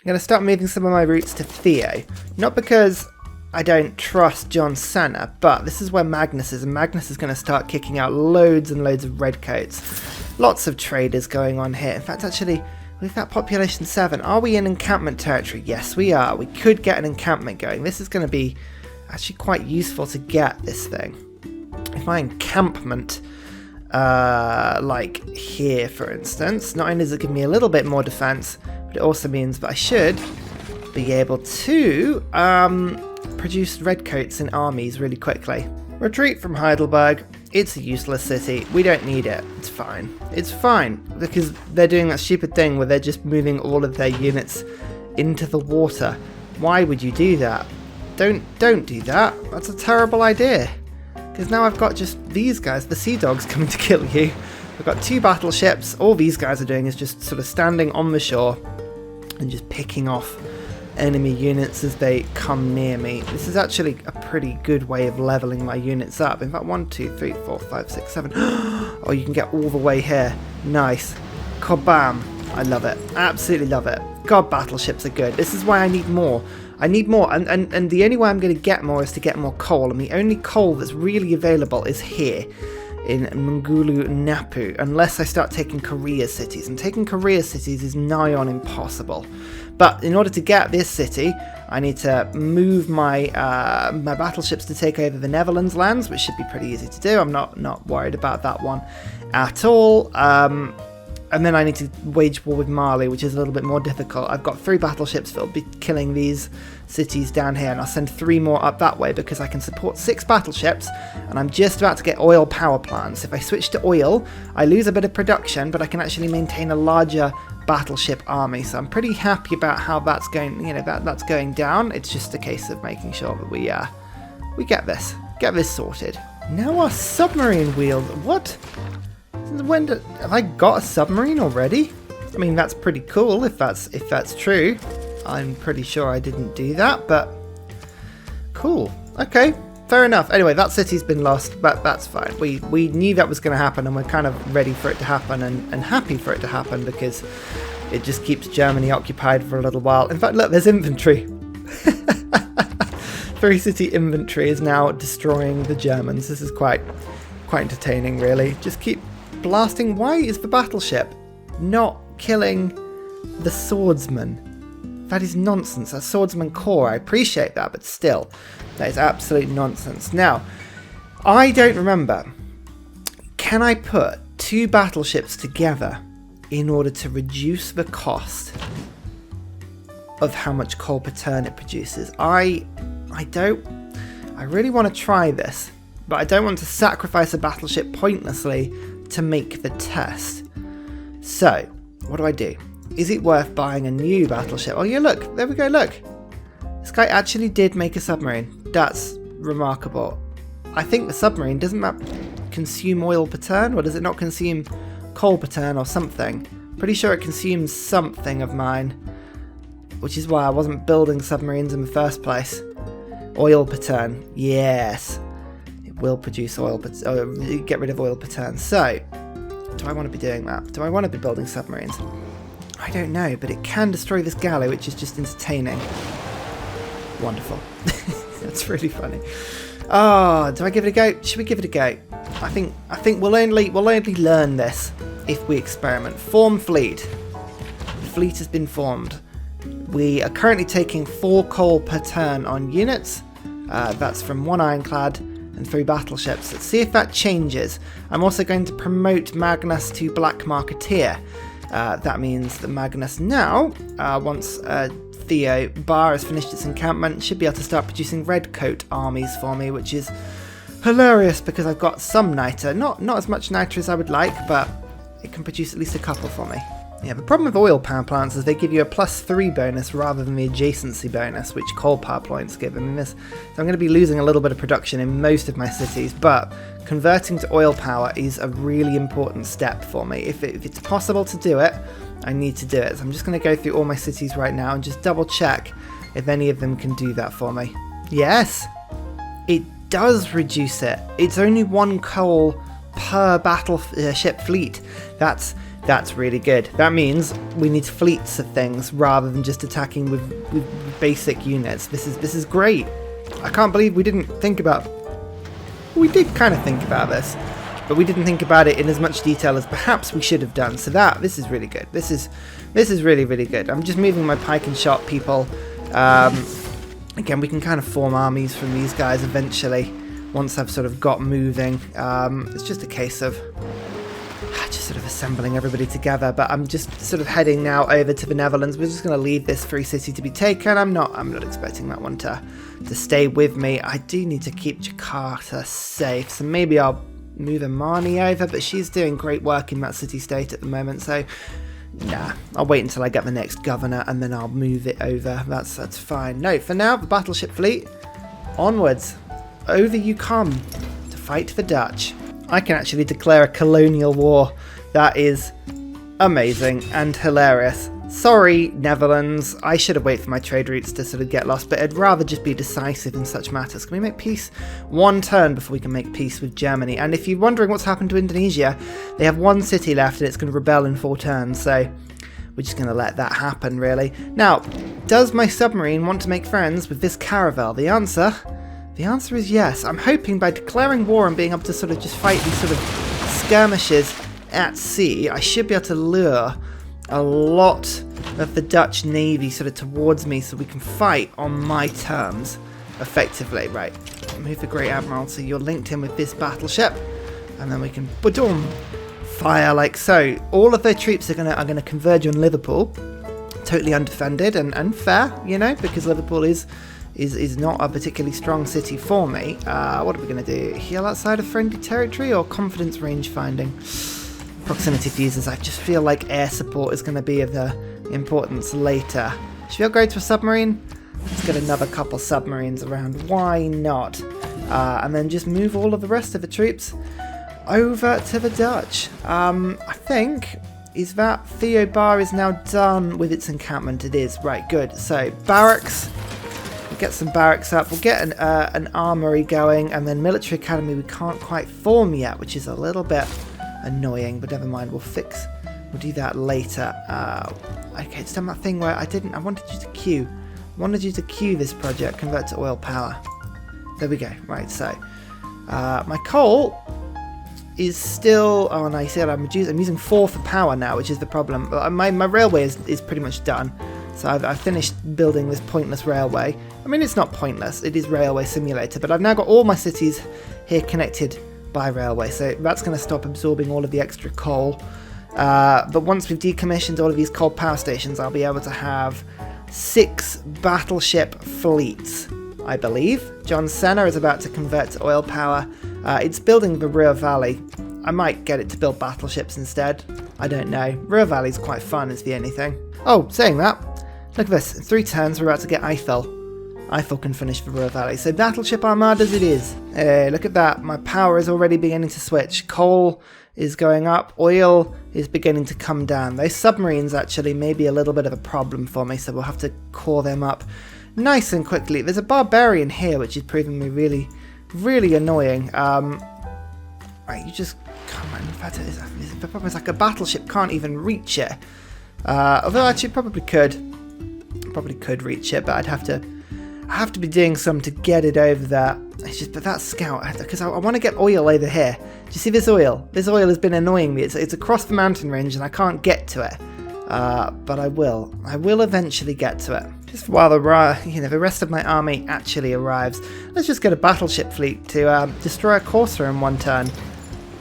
I'm going to start moving some of my routes to Theo. Not because I don't trust John Cena, but this is where Magnus is, and Magnus is going to start kicking out loads and loads of redcoats. Lots of traders going on here. In fact, actually, with that population 7, are we in encampment territory? Yes, we are. We could get an encampment going. This is going to be actually quite useful to get this thing. If my encampment, like here, for instance, not only does it give me a little bit more defense, but it also means that I should be able to produce redcoats in armies really quickly. Retreat from Heidelberg. It's a useless city. We don't need it. It's fine. It's fine, because they're doing that stupid thing where they're just moving all of their units into the water. Why would you do that? Don't do that. That's a terrible idea. Because now I've got just these guys, the sea dogs, coming to kill you. I've got 2 battleships. All these guys are doing is just sort of standing on the shore and just picking off enemy units as they come near me. This is actually a pretty good way of leveling my units up. In fact, 1, 2, 3, 4, 5, 6, 7. Oh, you can get all the way here. Nice. Kabam. I love it. Absolutely love it. God, battleships are good. This is why I need more. I need more, and the only way I'm going to get more is to get more coal, and the only coal that's really available is here in Mungulu Napu, unless I start taking Korea cities, and taking Korea cities is nigh on impossible. But in order to get this city, I need to move my my battleships to take over the Netherlands lands, which should be pretty easy to do. I'm not worried about that one at all. And then I need to wage war with Mali, which is a little bit more difficult. I've got 3 battleships that will be killing these cities down here, and I'll send 3 more up that way because I can support 6 battleships, and I'm just about to get oil power plants. If I switch to oil, I lose a bit of production, but I can actually maintain a larger battleship army. So I'm pretty happy about how that's going. That's going down. It's just a case of making sure that we get this sorted. Now our submarine wheels. What? Have I got a submarine already? I mean, that's pretty cool if that's true. I'm pretty sure I didn't do that, but cool. Okay, fair enough. Anyway, that city's been lost, but that's fine. We knew that was going to happen, and we're kind of ready for it to happen and happy for it to happen because it just keeps Germany occupied for a little while. In fact, look, there's infantry. 3-city infantry is now destroying the Germans. This is quite entertaining, really. Just keep blasting. Why is the battleship not killing the swordsman? That is nonsense. That's swordsman core. I appreciate that, but still, that is absolute nonsense. Now, I don't remember. Can I put 2 battleships together in order to reduce the cost of how much coal per turn it produces? I really want to try this, but I don't want to sacrifice a battleship pointlessly to make the test. So, what do? Is it worth buying a new battleship? Oh yeah, look, there we go, look. This guy actually did make a submarine. That's remarkable. I think the submarine, doesn't that consume oil per turn, or does it not consume coal per turn or something? Pretty sure it consumes something of mine, which is why I wasn't building submarines in the first place. Oil per turn, yes. Will produce oil, but get rid of oil per turn. So, do I want to be doing that? Do I want to be building submarines? I don't know, but it can destroy this galley, which is just entertaining. Wonderful. That's really funny. Oh, do I give it a go? Should we give it a go? I think we'll only learn this if we experiment. Form fleet. The fleet has been formed. We are currently taking 4 coal per turn on units. That's from 1 ironclad and 3 battleships. Let's see if that changes. I'm also going to promote Magnus to Black Marketeer. That means that Magnus now, once Theo Bar has finished its encampment, should be able to start producing redcoat armies for me, which is hilarious because I've got some niter. Not as much niter as I would like, but it can produce at least a couple for me. Yeah, the problem with oil power plants is they give you a +3 bonus rather than the adjacency bonus, which coal power plants give. I mean, so I'm going to be losing a little bit of production in most of my cities, but converting to oil power is a really important step for me. If it's possible to do it, I need to do it. So I'm just going to go through all my cities right now and just double check if any of them can do that for me. Yes, it does reduce it. It's only 1 coal per battleship fleet. That's That's really good. That means we need fleets of things rather than just attacking with basic units. This is great. I can't believe we didn't think about... We did kind of think about this, but we didn't think about it in as much detail as perhaps we should have done. So this is really good. This is really, really good. I'm just moving my pike and shot people. Again, we can kind of form armies from these guys eventually once I've sort of got moving. It's just a case of just sort of assembling everybody together, but I'm just sort of heading now over to the Netherlands. We're just going to leave this free city to be taken. I'm not expecting that one to stay with me. I do need to keep Jakarta safe, so maybe I'll move Amani over, but she's doing great work in that city-state at the moment, so nah, I'll wait until I get the next governor and then I'll move it over. That's fine. No, for now, the battleship fleet, onwards. Over you come to fight the Dutch. I can actually declare a colonial war. That is amazing and hilarious. Sorry, Netherlands. I should have waited for my trade routes to sort of get lost, but I'd rather just be decisive in such matters. Can we make peace? One turn before we can make peace with Germany. And if you're wondering what's happened to Indonesia, they have one city left and it's going to rebel in 4 turns, so we're just going to let that happen, really. Now, does my submarine want to make friends with this caravel? The answer is yes. I'm hoping by declaring war and being able to sort of just fight these sort of skirmishes at sea, I should be able to lure a lot of the Dutch Navy sort of towards me so we can fight on my terms effectively. Right, move the Great Admiral so you're linked in with this battleship, and then we can boom, fire like so. All of their troops are gonna converge on Liverpool, totally undefended and fair, you know, because Liverpool is not a particularly strong city for me. What are we going to do? Heal outside of friendly territory or confidence range finding? Proximity fuses. I just feel like air support is going to be of the importance later. Should we go to a submarine? Let's get another couple submarines around. Why not? And then just move all of the rest of the troops over to the Dutch. I think... Is that Theo Bar is now done with its encampment? It is. Right, good. So, barracks... We'll get some barracks up, we'll get an armory going, and then military academy we can't quite form yet, which is a little bit annoying, but never mind, we'll do that later. Okay, it's done that thing where I wanted you to queue this project, convert to oil power. There we go, right, so, my coal is still, oh no, you see I'm using 4 for power now, which is the problem. My railway is pretty much done. So I've finished building this pointless railway. I mean, it's not pointless, it is Railway Simulator, but I've now got all my cities here connected by railway, so that's going to stop absorbing all of the extra coal. But once we've decommissioned all of these coal power stations, I'll be able to have 6 battleship fleets, I believe. John Cena is about to convert to oil power. It's building the Ruhr Valley. I might get it to build battleships instead. I don't know. Ruhr Valley's quite fun is the only thing. Oh, saying that, look at this. In 3 turns, we're about to get Eiffel. Eiffel can finish the Ruhr Valley. So battleship armadas it is. Hey, look at that. My power is already beginning to switch. Coal is going up. Oil is beginning to come down. Those submarines actually may be a little bit of a problem for me, so we'll have to core them up nice and quickly. There's a barbarian here, which is proving me really, really annoying. Right, you just... Come on, in fact, the problem is like a battleship can't even reach it. Although actually probably could reach it, but I have to be doing some to get it over there. It's just, but that scout, because I want to get oil over here. Do you see this oil? This oil has been annoying me. It's across the mountain range and I can't get to it. But I will eventually get to it. Just while the rest of my army actually arrives, let's just get a battleship fleet to destroy a courser in 1 turn.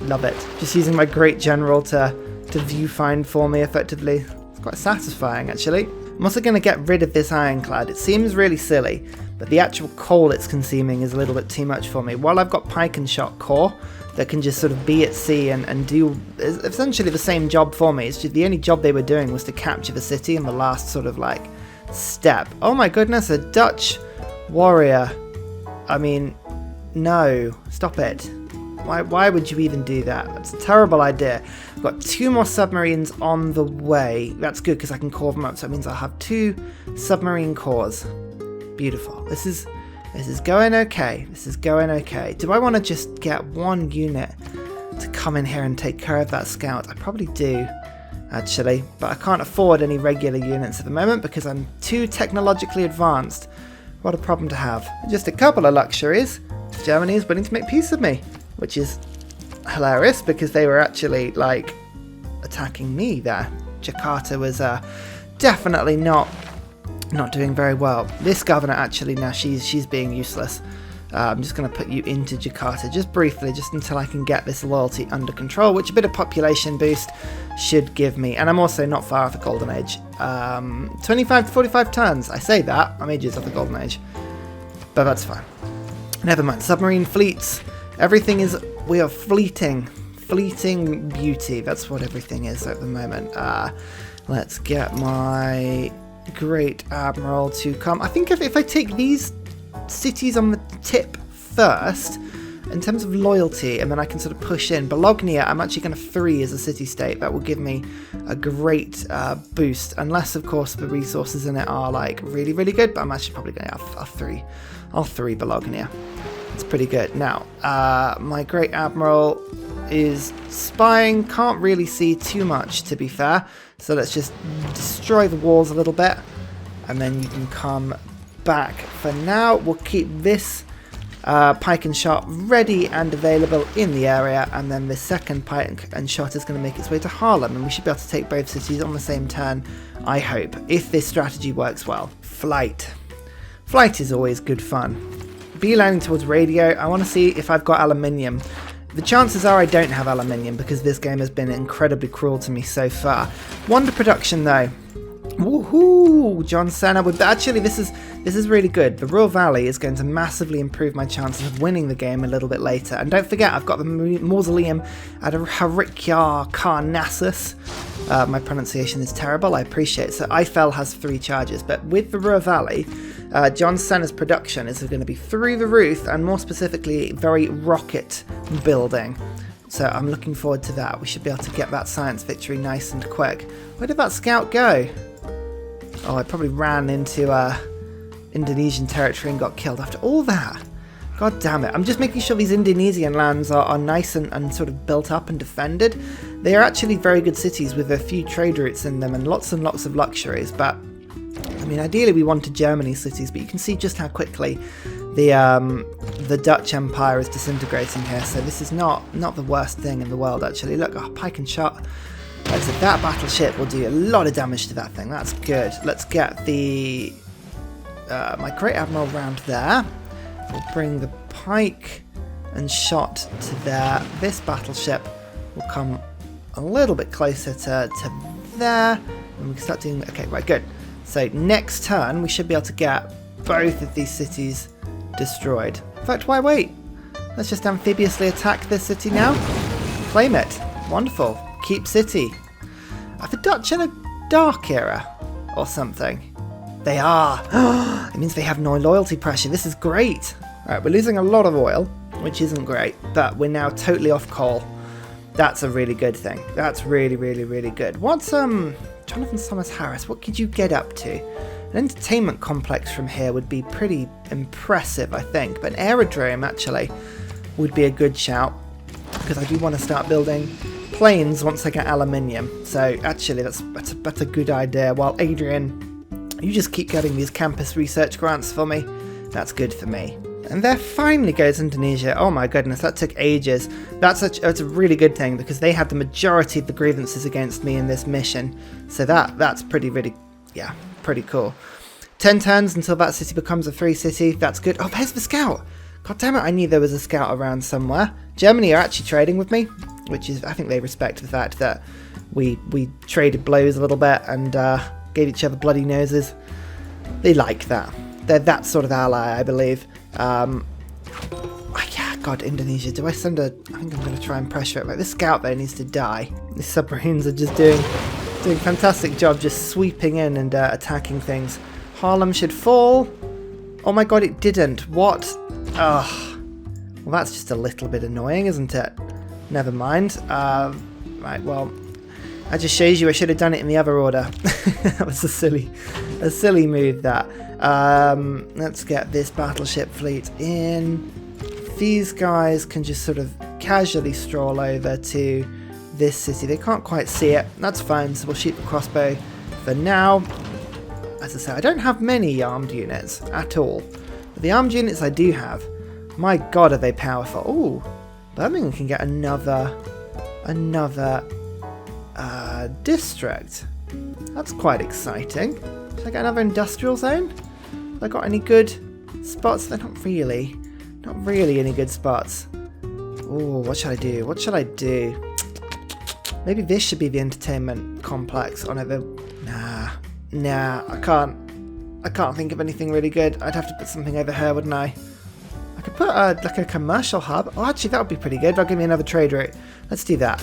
Love it. Just using my great general to view find for me effectively. It's quite satisfying actually. I'm also going to get rid of this ironclad. It seems really silly, but the actual coal it's consuming is a little bit too much for me. While I've got pike and shot corps that can just sort of be at sea and do essentially the same job for me. It's just the only job they were doing was to capture the city in the last sort of like step. Oh my goodness, a Dutch warrior. I mean, no, stop it. Why would you even do that? That's a terrible idea. I've got 2 more submarines on the way. That's good because I can core them up, so it means I'll have 2 submarine cores. Beautiful. This is going okay. This is going okay. Do I want to just get 1 unit to come in here and take care of that scout? I probably do. actually. But I can't afford any regular units at the moment because I'm too technologically advanced. What a problem to have. Just a couple of luxuries. Germany is willing to make peace with me, which is hilarious because they were actually, like, attacking me there. Jakarta was definitely not doing very well. This governor, actually, now she's being useless. I'm just going to put you into Jakarta just briefly, just until I can get this loyalty under control, which a bit of population boost should give me. And I'm also not far off the Golden Age. 25 to 45 turns. I say that. I'm ages off the Golden Age. But that's fine. Never mind. Submarine fleets. Everything is... We are fleeting. Fleeting beauty. That's what everything is at the moment. Let's get my Great Admiral to come. I think if I take these cities on the tip first in terms of loyalty, and then I can sort of push in Bologna. I'm actually going to 3 as a city-state. That will give me a great boost, unless of course the resources in it are like really, really good, but I'm actually probably going to have I'll 3 Bologna. It's pretty good. Now my Great Admiral is spying, can't really see too much to be fair, so let's just destroy the walls a little bit and then you can come back. For now, we'll keep this pike and shot ready and available in the area, and then the second pike and shot is going to make its way to Harlem, and we should be able to take both cities on the same turn, I hope, if this strategy works well. Flight is always good fun. Beelining towards radio. I want to see if I've got aluminium. The chances are I don't have aluminium because this game has been incredibly cruel to me so far. Wonder production though. Woohoo! John Cena would... Actually, this is really good. The Ruhr Valley is going to massively improve my chances of winning the game a little bit later. And don't forget, I've got the mausoleum at Harikya Karnassus. My pronunciation is terrible, I appreciate it. So Eiffel has 3 charges, but with the Ruhr Valley, John Cena's production is going to be through the roof, and more specifically, very rocket building. So I'm looking forward to that. We should be able to get that science victory nice and quick. Where did that scout go? Oh, I probably ran into Indonesian territory and got killed after all that. God damn it. I'm just making sure these Indonesian lands are nice and sort of built up and defended. They are actually very good cities with a few trade routes in them and lots of luxuries. But, I mean, ideally we wanted Germany cities, but you can see just how quickly the Dutch Empire is disintegrating here. So this is not the worst thing in the world, actually. Look, pike and shot. Right, so that battleship will do a lot of damage to that thing. That's good. Let's get the my Great Admiral round there. We'll bring the pike and shot to there. This battleship will come a little bit closer to there. And we can start doing... Okay, right, good. So next turn, we should be able to get both of these cities destroyed. In fact, why wait? Let's just amphibiously attack this city now. Claim it. Wonderful. Keep city. Are the Dutch in a dark era or something? They are. It means they have no loyalty pressure. This is great. Alright, we're losing a lot of oil, which isn't great, but we're now totally off coal. That's a really good thing. That's really, really, really good. What's Jonathan Summers Harris, what could you get up to? An entertainment complex from here would be pretty impressive, I think, but an aerodrome actually would be a good shout, because I do want to start building planes once I get aluminium. So actually that's a good idea. While Adrian, you just keep getting these campus research grants for me. That's good for me. And there finally goes Indonesia. Oh my goodness, that took ages. That's a really good thing because they had the majority of the grievances against me in this mission. So that's pretty cool. 10 turns until that city becomes a free city. That's good. Oh, there's the scout. God damn it, I knew there was a scout around somewhere. Germany are actually trading with me, which is, I think they respect the fact that we traded blows a little bit and gave each other bloody noses. They like that. They're that sort of ally, I believe. Yeah, God, Indonesia. Do I send a... I think I'm going to try and pressure it. Like, this scout there needs to die. These submarines are just doing a fantastic job just sweeping in and attacking things. Harlem should fall. Oh my God, it didn't. What? Ugh. Well, that's just a little bit annoying, isn't it? Never mind. Right, well, that just shows you I should have done it in the other order. That was a silly move, that. Let's get this battleship fleet in. These guys can just sort of casually stroll over to this city. They can't quite see it. That's fine, so we'll shoot the crossbow for now. As I say, I don't have many armed units at all. But the armed units I do have, my god, are they powerful. Ooh, Birmingham can get another district. That's quite exciting. Should I get another industrial zone? Have I got any good spots? They're not really any good spots. Oh, what should I do? What should I do? Maybe this should be the entertainment complex. Oh no, nah, I can't think of anything really good. I'd have to put something over here, wouldn't I? I could put like a commercial hub. Oh, actually, that would be pretty good. That'll give me another trade route. Let's do that.